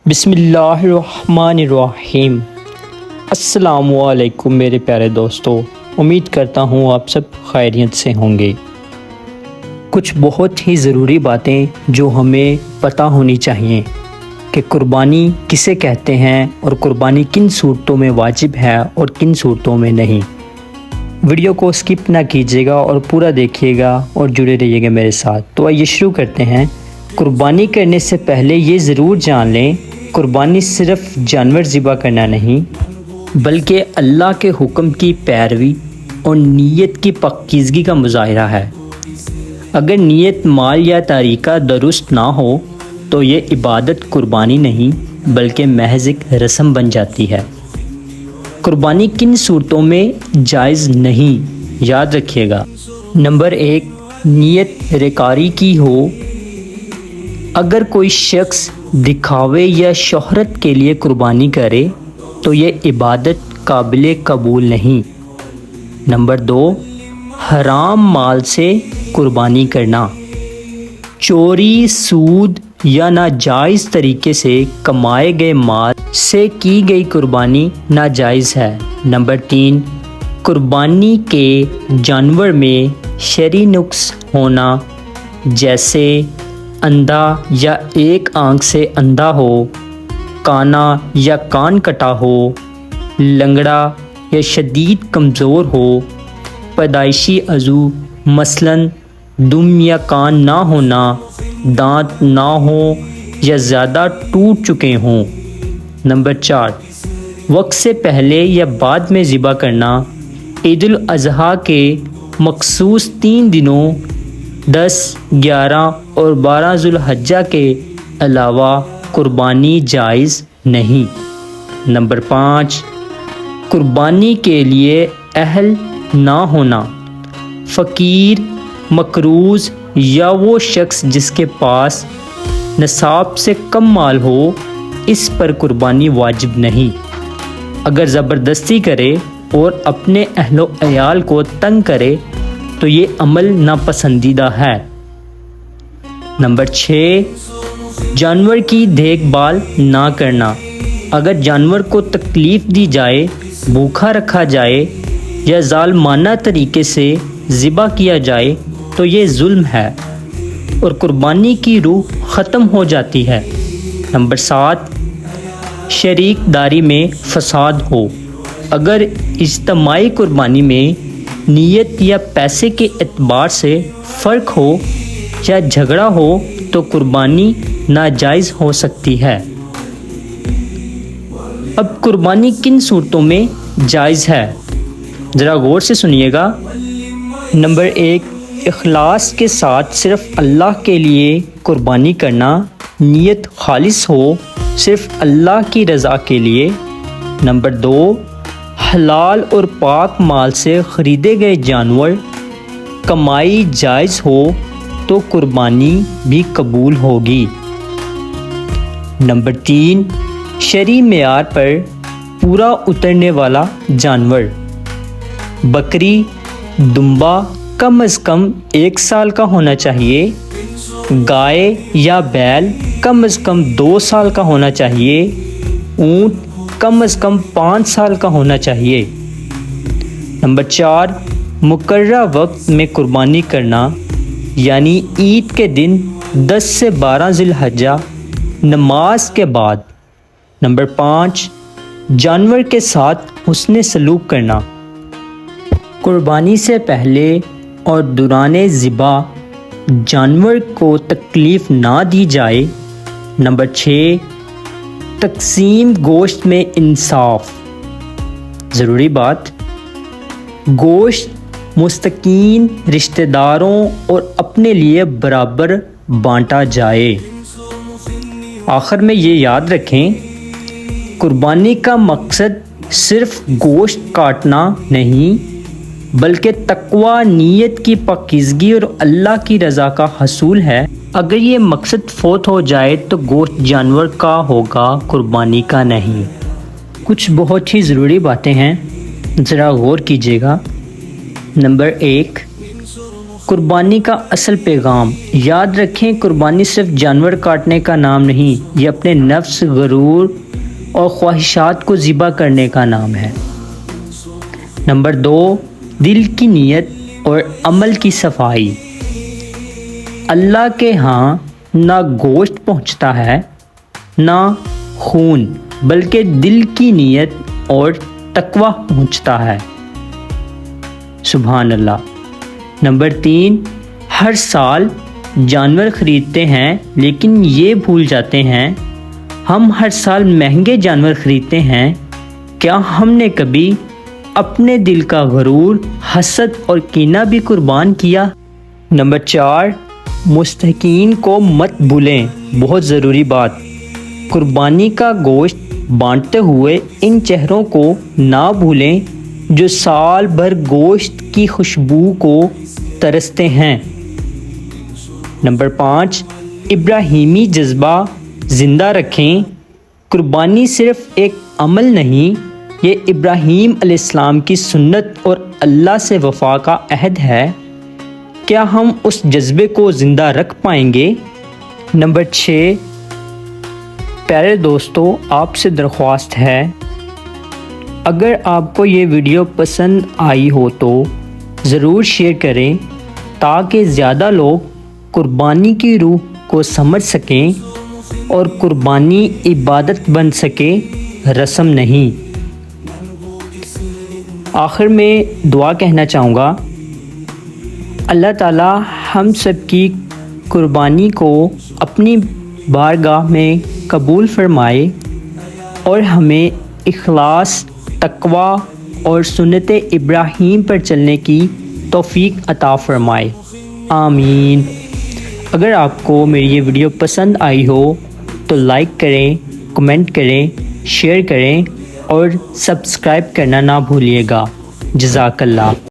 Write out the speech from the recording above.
بسم اللہ الرحمن الرحیم۔ السلام علیکم میرے پیارے دوستو، امید کرتا ہوں آپ سب خیریت سے ہوں گے۔ کچھ بہت ہی ضروری باتیں جو ہمیں پتہ ہونی چاہیے کہ قربانی کسے کہتے ہیں اور قربانی کن صورتوں میں واجب ہے اور کن صورتوں میں نہیں۔ ویڈیو کو سکپ نہ کیجیے گا اور پورا دیکھیے گا اور جڑے رہیے گا میرے ساتھ۔ تو آئیے شروع کرتے ہیں۔ قربانی کرنے سے پہلے یہ ضرور جان لیں، قربانی صرف جانور ذبح کرنا نہیں بلکہ اللہ کے حکم کی پیروی اور نیت کی پاکیزگی کا مظاہرہ ہے۔ اگر نیت مال یا طریقہ درست نہ ہو تو یہ عبادت قربانی نہیں بلکہ محض ایک رسم بن جاتی ہے۔ قربانی کن صورتوں میں جائز نہیں، یاد رکھیے گا۔ نمبر 1، نیت ریکاری کی ہو۔ اگر کوئی شخص دکھاوے یا شہرت کے لیے قربانی کرے تو یہ عبادت قابل قبول نہیں۔ نمبر 2، حرام مال سے قربانی کرنا۔ چوری، سود یا ناجائز طریقے سے کمائے گئے مال سے کی گئی قربانی ناجائز ہے۔ نمبر 3، قربانی کے جانور میں شرعی نقص ہونا، جیسے اندھا یا ایک آنکھ سے اندھا ہو، کانا یا کان کٹا ہو، لنگڑا یا شدید کمزور ہو، پیدائشی عضو مثلاً دم یا کان نہ ہونا، دانت نہ ہو یا زیادہ ٹوٹ چکے ہوں۔ نمبر 4، وقت سے پہلے یا بعد میں ذبح کرنا۔ عید الاضحیٰ کے مخصوص 3 دنوں 10، 11 اور 12 ذوالحجہ کے علاوہ قربانی جائز نہیں۔ نمبر 5، قربانی کے لیے اہل نہ ہونا۔ فقیر، مقروض یا وہ شخص جس کے پاس نصاب سے کم مال ہو، اس پر قربانی واجب نہیں۔ اگر زبردستی کرے اور اپنے اہل و عیال کو تنگ کرے تو یہ عمل ناپسندیدہ ہے۔ نمبر 6، جانور کی دیکھ بھال نہ کرنا۔ اگر جانور کو تکلیف دی جائے، بھوکا رکھا جائے یا ظالمانہ طریقے سے ذبح کیا جائے تو یہ ظلم ہے اور قربانی کی روح ختم ہو جاتی ہے۔ نمبر 7، شریک داری میں فساد ہو۔ اگر اجتماعی قربانی میں نیت یا پیسے کے اعتبار سے فرق ہو یا جھگڑا ہو تو قربانی ناجائز ہو سکتی ہے۔ اب قربانی کن صورتوں میں جائز ہے، ذرا غور سے سنیے گا۔ نمبر 1، اخلاص کے ساتھ صرف اللہ کے لیے قربانی کرنا، نیت خالص ہو صرف اللہ کی رضا کے لیے۔ نمبر 2، حلال اور پاک مال سے خریدے گئے جانور، کمائی جائز ہو تو قربانی بھی قبول ہوگی۔ نمبر 3، شرعی معیار پر پورا اترنے والا جانور۔ بکری، دمبا کم از کم 1 سال کا ہونا چاہیے، گائے یا بیل کم از کم 2 سال کا ہونا چاہیے، اونٹ کم از کم 5 سال کا ہونا چاہیے۔ نمبر 4، مقررہ وقت میں قربانی کرنا، یعنی عید کے دن 10 سے 12 ذوالحجہ نماز کے بعد۔ نمبر 5، جانور کے ساتھ حسن سلوک کرنا۔ قربانی سے پہلے اور دوران ذبح جانور کو تکلیف نہ دی جائے۔ نمبر 6، تقسیم گوشت میں انصاف۔ ضروری بات، گوشت مستحقین رشتہ داروں اور اپنے لیے برابر بانٹا جائے۔ آخر میں یہ یاد رکھیں، قربانی کا مقصد صرف گوشت کاٹنا نہیں بلکہ تقویٰ، نیت کی پاکیزگی اور اللہ کی رضا کا حصول ہے۔ اگر یہ مقصد فوت ہو جائے تو گوشت جانور کا ہوگا، قربانی کا نہیں۔ کچھ بہت ہی ضروری باتیں ہیں، ذرا غور کیجیے گا۔ نمبر 1، قربانی کا اصل پیغام یاد رکھیں، قربانی صرف جانور کاٹنے کا نام نہیں، یہ اپنے نفس، غرور اور خواہشات کو ذبح کرنے کا نام ہے۔ نمبر 2، دل کی نیت اور عمل کی صفائی۔ اللہ کے ہاں نہ گوشت پہنچتا ہے نہ خون، بلکہ دل کی نیت اور تقوی پہنچتا ہے۔ سبحان اللہ۔ نمبر 3، ہر سال جانور خریدتے ہیں لیکن یہ بھول جاتے ہیں ہم ہر سال مہنگے جانور خریدتے ہیں، کیا ہم نے کبھی اپنے دل کا غرور، حسد اور کینہ بھی قربان کیا؟ نمبر 4، مستحقین کو مت بھولیں، بہت ضروری بات۔ قربانی کا گوشت بانٹتے ہوئے ان چہروں کو نہ بھولیں جو سال بھر گوشت کی خوشبو کو ترستے ہیں۔ نمبر 5، ابراہیمی جذبہ زندہ رکھیں۔ قربانی صرف ایک عمل نہیں، یہ ابراہیم علیہ السلام کی سنت اور اللہ سے وفا کا عہد ہے۔ کیا ہم اس جذبے کو زندہ رکھ پائیں گے؟ نمبر 6، پیارے دوستو، آپ سے درخواست ہے، اگر آپ کو یہ ویڈیو پسند آئی ہو تو ضرور شیئر کریں تاکہ زیادہ لوگ قربانی کی روح کو سمجھ سکیں اور قربانی عبادت بن سکے، رسم نہیں۔ آخر میں دعا کہنا چاہوں گا، اللہ تعالی ہم سب کی قربانی کو اپنی بارگاہ میں قبول فرمائے اور ہمیں اخلاص، تقوی اور سنت ابراہیم پر چلنے کی توفیق عطا فرمائے، آمین۔ اگر آپ کو میری یہ ویڈیو پسند آئی ہو تو لائک کریں، کمنٹ کریں، شیئر کریں اور سبسکرائب کرنا نہ بھولیے گا۔ جزاک اللہ۔